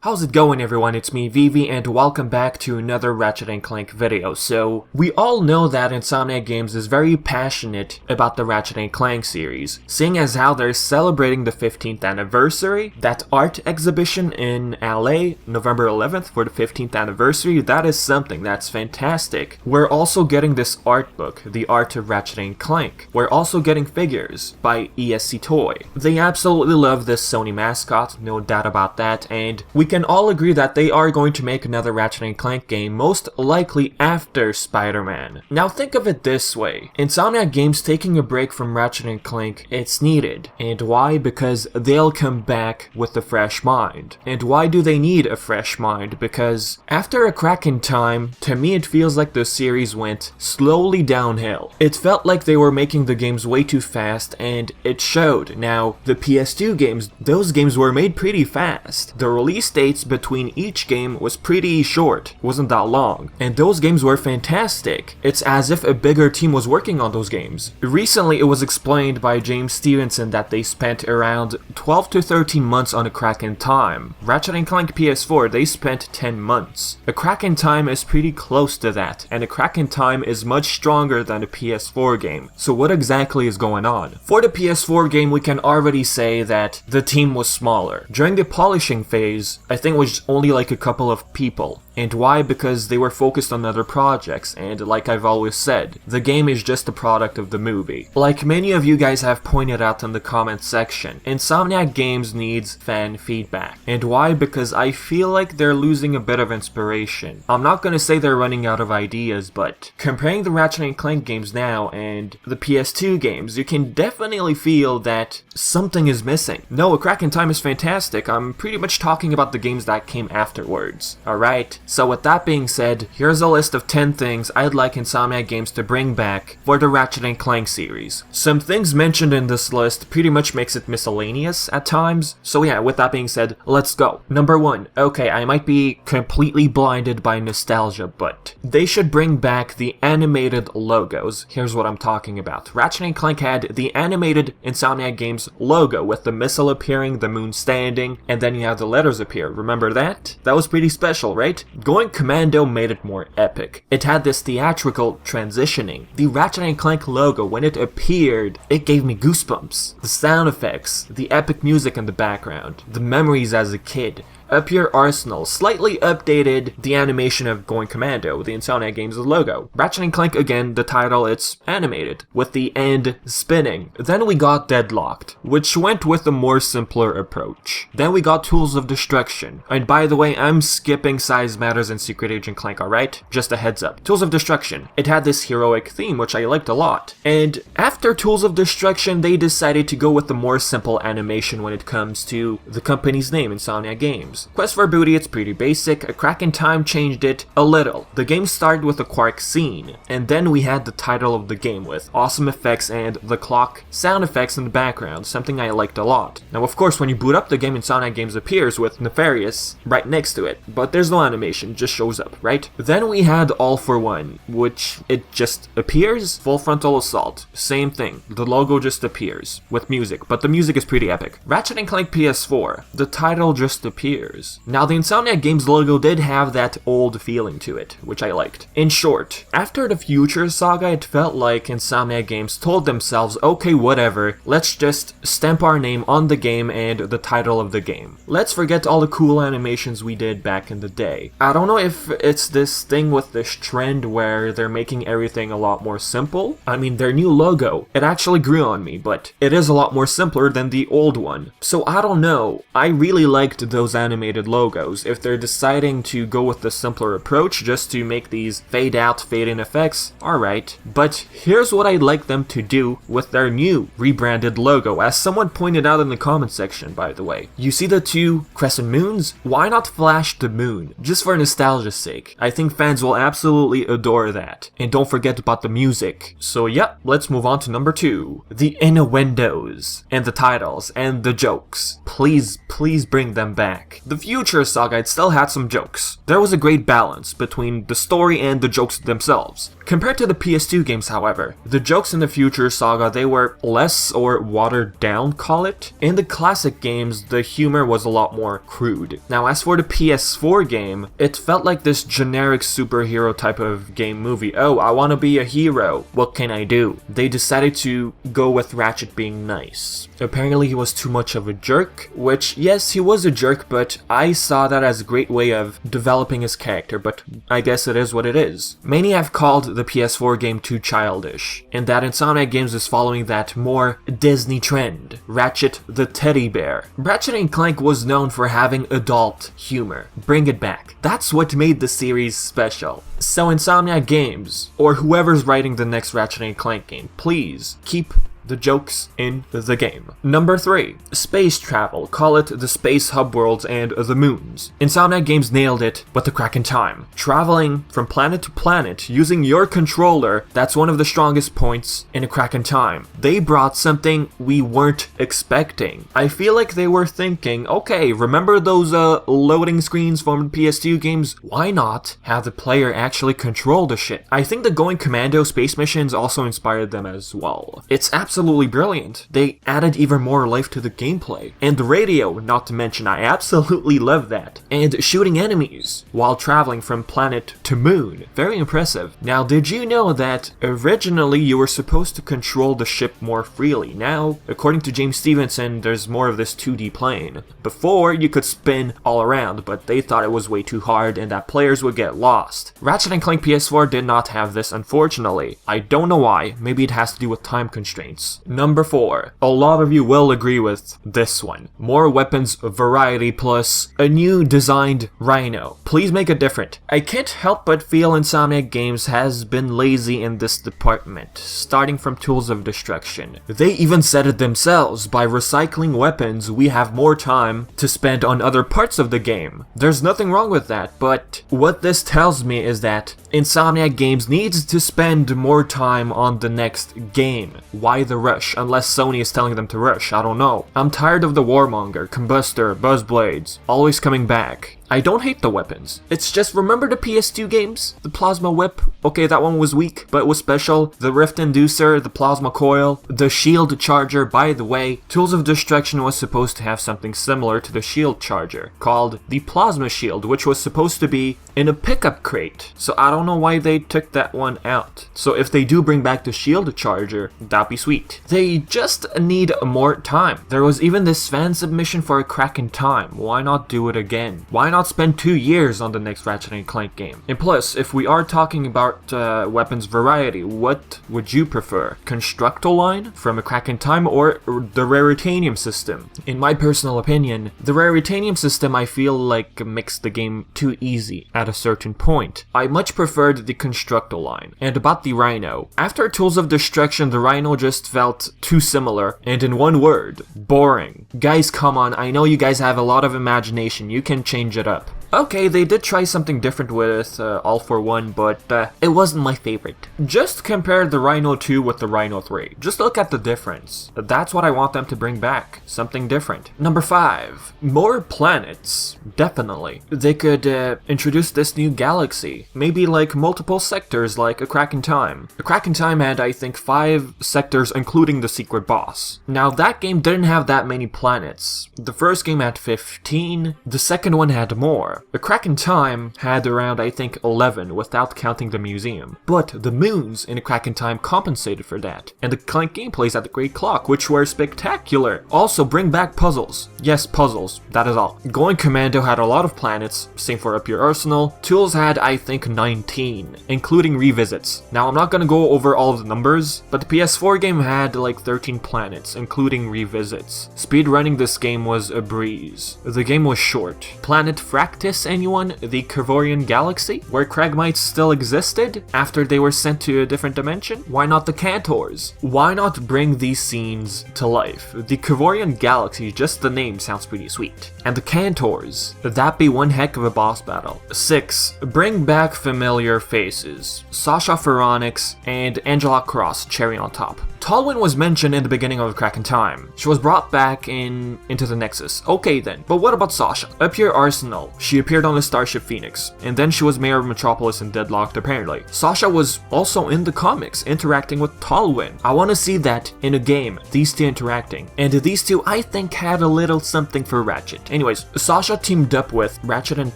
How's it going, everyone? It's me, Vivi, and welcome back to another Ratchet Clank video. So, we all know that Insomniac Games is very passionate about the Ratchet Clank series, seeing as how they're celebrating the 15th anniversary. That art exhibition in LA, November 11th for the 15th anniversary, that is something that's fantastic. We're also getting this art book, The Art of Ratchet Clank. We're also getting figures by ESC Toy. They absolutely love this Sony mascot, no doubt about that, and we can all agree that they are going to make another Ratchet & Clank game, most likely after Spider-Man. Now think of it this way, Insomniac Games taking a break from Ratchet & Clank, it's needed. And why? Because they'll come back with a fresh mind. And why do they need a fresh mind? Because after A Crack in Time, to me it feels like the series went slowly downhill. It felt like they were making the games way too fast, and it showed. Now, the PS2 games, those games were made pretty fast. The release dates between each game was pretty short, wasn't that long, and those games were fantastic. It's as if a bigger team was working on those games. Recently it was explained by James Stevenson that they spent around 12 to 13 months on A Crack in Time. Ratchet & Clank PS4, they spent 10 months. A Crack in Time is pretty close to that, and A Crack in Time is much stronger than a PS4 game. So what exactly is going on? For the PS4 game, we can already say that the team was smaller. During the polishing phase, I think it was only like a couple of people. And why? Because they were focused on other projects, and like I've always said, the game is just a product of the movie. Like many of you guys have pointed out in the comment section, Insomniac Games needs fan feedback. And why? Because I feel like they're losing a bit of inspiration. I'm not gonna say they're running out of ideas, but comparing the Ratchet & Clank games now and the PS2 games, you can definitely feel that something is missing. No, A Crack in Time is fantastic. I'm pretty much talking about the games that came afterwards. Alright? So with that being said, here's a list of 10 things I'd like Insomniac Games to bring back for the Ratchet & Clank series. Some things mentioned in this list pretty much makes it miscellaneous at times, so yeah, with that being said, let's go. Number 1, okay, I might be completely blinded by nostalgia, but they should bring back the animated logos. Here's what I'm talking about. Ratchet & Clank had the animated Insomniac Games logo with the missile appearing, the moon standing, and then you have the letters appear. Remember that? That was pretty special, right? Going Commando made it more epic. It had this theatrical transitioning. The Ratchet & Clank logo, when it appeared, it gave me goosebumps. The sound effects, the epic music in the background, the memories as a kid. Up Your Arsenal slightly updated the animation of Going Commando, the Insomniac Games logo. Ratchet & Clank, again, the title, it's animated, with the end spinning. Then we got Deadlocked, which went with a more simpler approach. Then we got Tools of Destruction. And by the way, I'm skipping Size Matters and Secret Agent Clank, alright? Just a heads up. Tools of Destruction. It had this heroic theme, which I liked a lot. And after Tools of Destruction, they decided to go with the more simple animation when it comes to the company's name, Insomniac Games. Quest for Booty, it's pretty basic. A Crack in Time changed it a little. The game started with a Quark scene, and then we had the title of the game with awesome effects and the clock sound effects in the background, something I liked a lot. Now of course when you boot up the game, Insomniac Games appears with Nefarious right next to it, but there's no animation, just shows up, right? Then we had All for One, which it just appears. Full Frontal Assault, same thing. The logo just appears with music, but the music is pretty epic. Ratchet & Clank PS4, the title just appears. Now the Insomniac Games logo did have that old feeling to it, which I liked. In short, after the Future Saga, it felt like Insomniac Games told themselves, okay, whatever, let's just stamp our name on the game and the title of the game. Let's forget all the cool animations we did back in the day. I don't know if it's this thing with this trend where they're making everything a lot more simple. I mean, their new logo, it actually grew on me, but it is a lot more simpler than the old one. So I don't know, I really liked those animated logos. If they're deciding to go with the simpler approach just to make these fade out, fade in effects, alright. But here's what I'd like them to do with their new rebranded logo, as someone pointed out in the comment section, by the way. You see the two crescent moons? Why not flash the moon? Just for nostalgia's sake. I think fans will absolutely adore that. And don't forget about the music. So yep, let's move on to number 2. The innuendos, and the titles, and the jokes. Please bring them back. The Future Saga, it still had some jokes. There was a great balance between the story and the jokes themselves. Compared to the PS2 games, however, the jokes in the Future Saga, they were less or watered down, call it. In the classic games, the humor was a lot more crude. Now, as for the PS4 game, it felt like this generic superhero type of game movie. Oh, I want to be a hero. What can I do? They decided to go with Ratchet being nice. Apparently, he was too much of a jerk, which, yes, he was a jerk, but I saw that as a great way of developing his character, but I guess it is what it is. Many have called the PS4 game too childish, and that Insomniac Games is following that more Disney trend, Ratchet the Teddy Bear. Ratchet & Clank was known for having adult humor. Bring it back. That's what made the series special. So Insomniac Games, or whoever's writing the next Ratchet & Clank game, please keep the jokes in the game. Number 3. Space travel. Call it the space hub worlds and the moons. Insomniac Games nailed it with the crack in time. Traveling from planet to planet using your controller, that's one of the strongest points in a crack in time. They brought something we weren't expecting. I feel like they were thinking, okay, remember those loading screens from PS2 games? Why not have the player actually control the shit? I think the Going Commando space missions also inspired them as well. It's absolutely brilliant. They added even more life to the gameplay. And the radio, not to mention, I absolutely love that. And shooting enemies while traveling from planet to moon. Very impressive. Now, did you know that originally you were supposed to control the ship more freely? Now, according to James Stevenson, there's more of this 2D plane. Before, you could spin all around, but they thought it was way too hard and that players would get lost. Ratchet & Clank PS4 did not have this, unfortunately. I don't know why. Maybe it has to do with time constraints. Number 4. A lot of you will agree with this one. More weapons variety plus a new designed Rhino. Please make it different. I can't help but feel Insomniac Games has been lazy in this department, starting from tools of destruction. They even said it themselves, by recycling weapons we have more time to spend on other parts of the game. There's nothing wrong with that, but what this tells me is that Insomniac Games needs to spend more time on the next game. Why the rush? Unless Sony is telling them to rush, I don't know. I'm tired of the Warmonger, Combustor, Buzzblades, always coming back. I don't hate the weapons. It's just, remember the PS2 games? The Plasma Whip? Okay, that one was weak, but it was special. The Rift Inducer, the Plasma Coil, the Shield Charger. By the way, Tools of Destruction was supposed to have something similar to the Shield Charger, called the Plasma Shield, which was supposed to be in a pickup crate. So I don't know why they took that one out. So if they do bring back the Shield Charger, that'd be sweet. They just need more time. There was even this fan submission for a crack in time. Why not do it again? Why not spend 2 years on the next Ratchet & Clank game? And plus, if we are talking about weapons variety, what would you prefer? Constructoline from a crack in time or the Raritanium system? In my personal opinion, the Raritanium system I feel like makes the game too easy at a certain point. I much preferred the Constructoline. And about the Rhino, after Tools of Destruction, the Rhino just felt too similar, and in one word, boring. Guys, come on, I know you guys have a lot of imagination, you can change it up. Okay, they did try something different with All for One, but it wasn't my favorite. Just compare the Rhino 2 with the Rhino 3. Just look at the difference. That's what I want them to bring back. Something different. Number 5. More planets. Definitely. They could introduce this new galaxy. Maybe like multiple sectors like A Crack in Time. A Crack in Time had, I think, 5 sectors including the secret boss. Now that game didn't have that many planets. The first game had 15. The second one had more. A Crack in Time had around, I think, 11 without counting the museum. But the moons in A Crack in Time compensated for that. And the Clank gameplays at the Great Clock, which were spectacular. Also, bring back puzzles. Yes, puzzles. That is all. Going Commando had a lot of planets, same for Up Your Arsenal. Tools had, I think, 19, including revisits. Now, I'm not gonna go over all of the numbers, but the PS4 game had like 13 planets, including revisits. Speedrunning this game was a breeze. The game was short. Planet Fractus, anyone? The Kervorian Galaxy? Where Kragmites still existed after they were sent to a different dimension? Why not the Cantors? Why not bring these scenes to life? The Kervorian Galaxy, just the name sounds pretty sweet. And the Cantors, that'd be one heck of a boss battle. 6. Bring back familiar faces. Sasha Pharonix and Angela Cross, cherry on top. Talwyn was mentioned in the beginning of Crack in Time. She was brought back into the Nexus. Okay then, but what about Sasha? Up here, Arsenal. She appeared on the Starship Phoenix, and then she was mayor of Metropolis and Deadlocked apparently. Sasha was also in the comics, interacting with Talwyn. I want to see that in a game, these two interacting. And these two, I think, had a little something for Ratchet. Anyways, Sasha teamed up with Ratchet and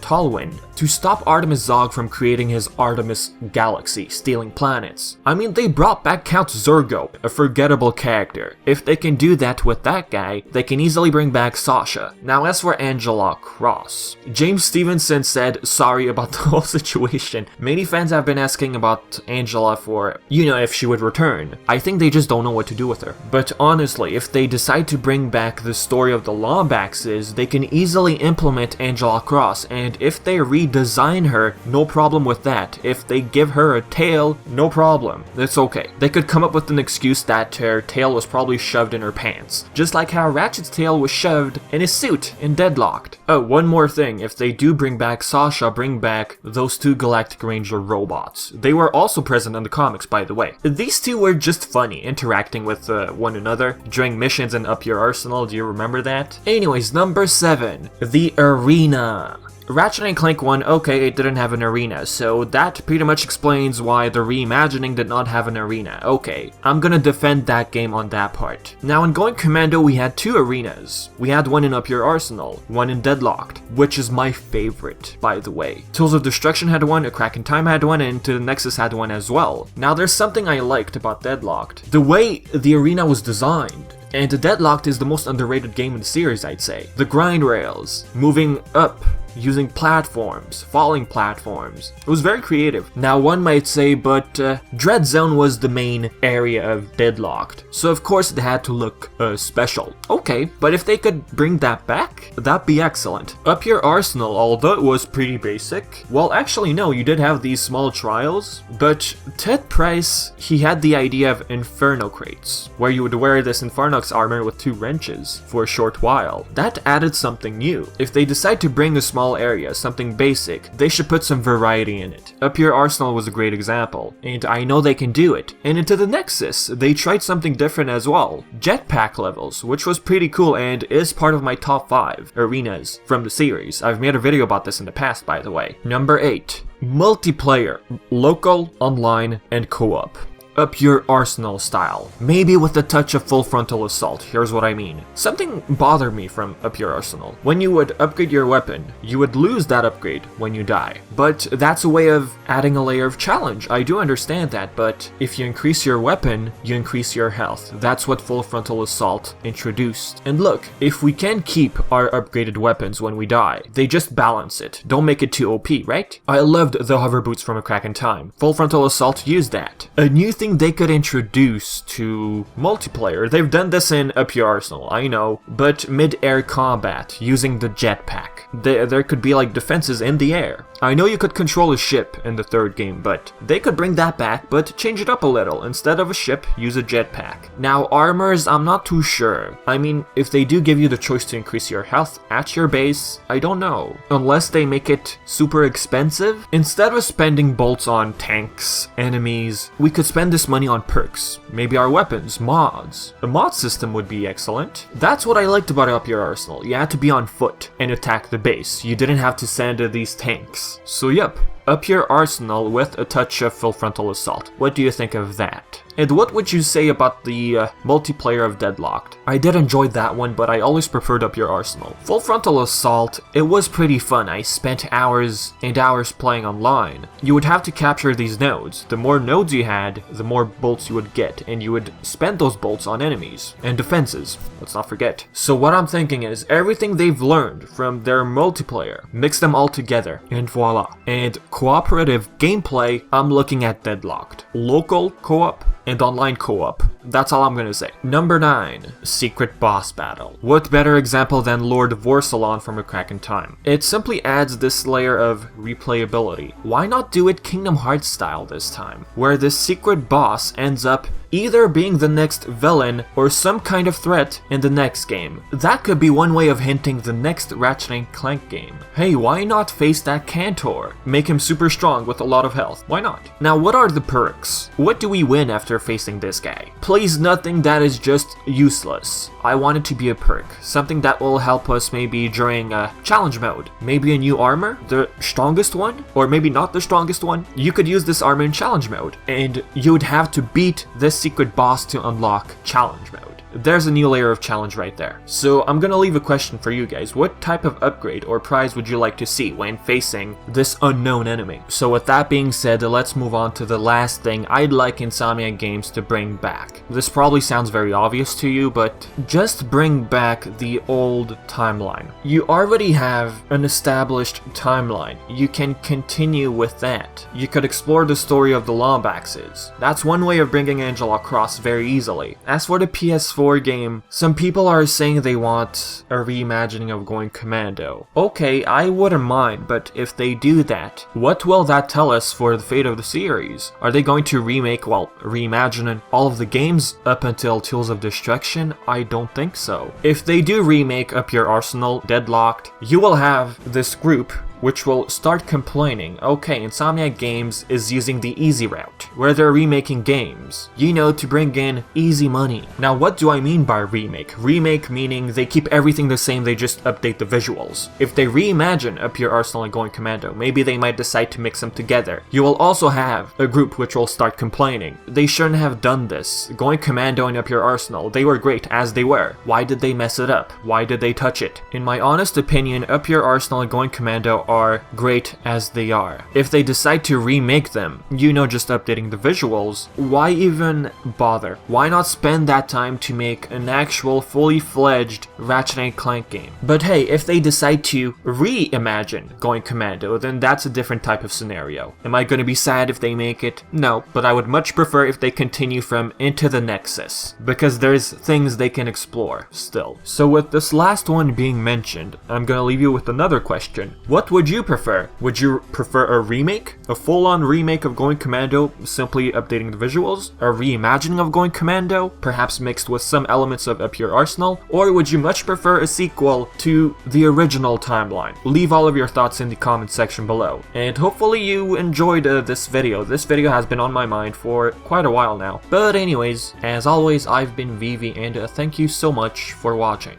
Talwyn to stop Artemis Zog from creating his Artemis Galaxy, stealing planets. I mean, they brought back Count Zurgo, a forgettable character. If they can do that with that guy, they can easily bring back Sasha. Now as for Angela Cross, James Stevenson said sorry about the whole situation. Many fans have been asking about Angela for, if she would return. I think they just don't know what to do with her. But honestly, if they decide to bring back the story of the Lombaxes, they can easily implement Angela Cross, and if they redesign her, no problem with that. If they give her a tail, no problem. It's okay. They could come up with an excuse that her tail was probably shoved in her pants, just like how Ratchet's tail was shoved in his suit in Deadlocked. Oh, one more thing. If they do bring back Sasha, bring back those two Galactic Ranger robots. They were also present in the comics, by the way. These two were just funny, interacting with one another during missions in Up Your Arsenal. Do you remember that? Anyways, number 7. The Arena. Ratchet & Clank 1, okay, it didn't have an arena, so that pretty much explains why the reimagining did not have an arena. Okay, I'm gonna defend that game on that part. Now in Going Commando, we had 2 arenas. We had one in Up Your Arsenal, one in Deadlocked, which is my favorite, by the way. Tools of Destruction had one, A Crack in Time had one, and Into the Nexus had one as well. Now there's something I liked about Deadlocked. The way the arena was designed. And Deadlocked is the most underrated game in the series, I'd say. The grind rails, moving up, using platforms, falling platforms. It was very creative. Now one might say, but Dread Zone was the main area of Deadlocked, so of course it had to look special. Okay, but if they could bring that back, that'd be excellent. Up Your Arsenal, although it was pretty basic, well actually no, you did have these small trials, but Ted Price, he had the idea of Inferno crates, where you would wear this Infernox armor with 2 wrenches for a short while. That added something new. If they decide to bring a small area, something basic, they should put some variety in it. Up Your Arsenal was a great example, and I know they can do it. And Into the Nexus, they tried something different as well. Jetpack levels, which was pretty cool and is part of my top 5 arenas from the series. I've made a video about this in the past, by the way. Number 8. Multiplayer. Local, online, and co-op. Up Your Arsenal style. Maybe with a touch of full frontal assault. Here's what I mean. Something bothered me from Up Your Arsenal. When you would upgrade your weapon, you would lose that upgrade when you die. But that's a way of adding a layer of challenge. I do understand that, but if you increase your weapon, you increase your health. That's what full frontal assault introduced. And look, if we can keep our upgraded weapons when we die, they just balance it. Don't make it too OP, right? I loved the hover boots from A Crack in Time. Full frontal assault used that. A new thing they could introduce to multiplayer. They've done this in Up Your Arsenal, I know, but mid-air combat using the jetpack. There could be like defenses in the air. I know you could control a ship in the 3rd game, but they could bring that back, but change it up a little. Instead of a ship, use a jetpack. Now armors, I'm not too sure. I mean, if they do give you the choice to increase your health at your base, I don't know. Unless they make it super expensive. Instead of spending bolts on tanks, enemies, we could spend this money on perks. Maybe our weapons, mods. A mod system would be excellent. That's what I liked about Up Your Arsenal. You had to be on foot and attack the base. You didn't have to send these tanks. So yep, Up Your Arsenal with a touch of full frontal assault. What do you think of that? And what would you say about the multiplayer of Deadlocked? I did enjoy that one, but I always preferred Up Your Arsenal. Full Frontal Assault, it was pretty fun. I spent hours and hours playing online. You would have to capture these nodes. The more nodes you had, the more bolts you would get, and you would spend those bolts on enemies. And defenses, let's not forget. So what I'm thinking is, everything they've learned from their multiplayer, mix them all together, and voila. And cooperative gameplay, I'm looking at Deadlocked. Local co-op, and online co-op. That's all I'm gonna say. Number 9. Secret Boss Battle. What better example than Lord Vorsalon from A Crack in Time? It simply adds this layer of replayability. Why not do it Kingdom Hearts style this time, where this secret boss ends up either being the next villain or some kind of threat in the next game. That could be one way of hinting the next Ratchet & Clank game. Hey, why not face that Cantor? Make him super strong with a lot of health. Why not? Now, what are the perks? What do we win after facing this guy? Please, nothing that is just useless. I want it to be a perk. Something that will help us maybe during challenge mode. Maybe a new armor? The strongest one? Or maybe not the strongest one? You could use this armor in challenge mode, and you would have to beat this secret boss to unlock challenge mode. There's a new layer of challenge right there. So I'm gonna leave a question for you guys. What type of upgrade or prize would you like to see when facing this unknown enemy? So with that being said, let's move on to the last thing I'd like Insomniac Games to bring back. This probably sounds very obvious to you, but just bring back the old timeline. You already have an established timeline. You can continue with that. You could explore the story of the Lombaxes. That's one way of bringing Angela across very easily. As for the PS4 game, some people are saying they want a reimagining of Going Commando. Okay, I wouldn't mind, but if they do that, what will that tell us for the fate of the series? Are they going to reimagine all of the games up until Tools of Destruction? I don't think so. If they do remake Up Your Arsenal, Deadlocked, you will have this group which will start complaining, okay, Insomniac Games is using the easy route, where they're remaking games, you know, to bring in easy money. Now, what do I mean by remake? Remake meaning they keep everything the same, they just update the visuals. If they reimagine Up Your Arsenal and Going Commando, maybe they might decide to mix them together. You will also have a group which will start complaining. They shouldn't have done this. Going Commando and Up Your Arsenal, they were great as they were. Why did they mess it up? Why did they touch it? In my honest opinion, Up Your Arsenal and Going Commando are great as they are. If they decide to remake them, you know, just updating the visuals, why even bother? Why not spend that time to make an actual fully fledged Ratchet & Clank game? But hey, if they decide to reimagine Going Commando, then that's a different type of scenario. Am I gonna be sad if they make it? No, but I would much prefer if they continue from Into the Nexus, because there's things they can explore still. So with this last one being mentioned, I'm gonna leave you with another question. What would you prefer? Would you prefer a remake? A full-on remake of Going Commando, simply updating the visuals? A reimagining of Going Commando, perhaps mixed with some elements of Up Your Arsenal? Or would you much prefer a sequel to the original timeline? Leave all of your thoughts in the comment section below. And hopefully you enjoyed this video. This video has been on my mind for quite a while now. But anyways, as always, I've been Vivi, and thank you so much for watching.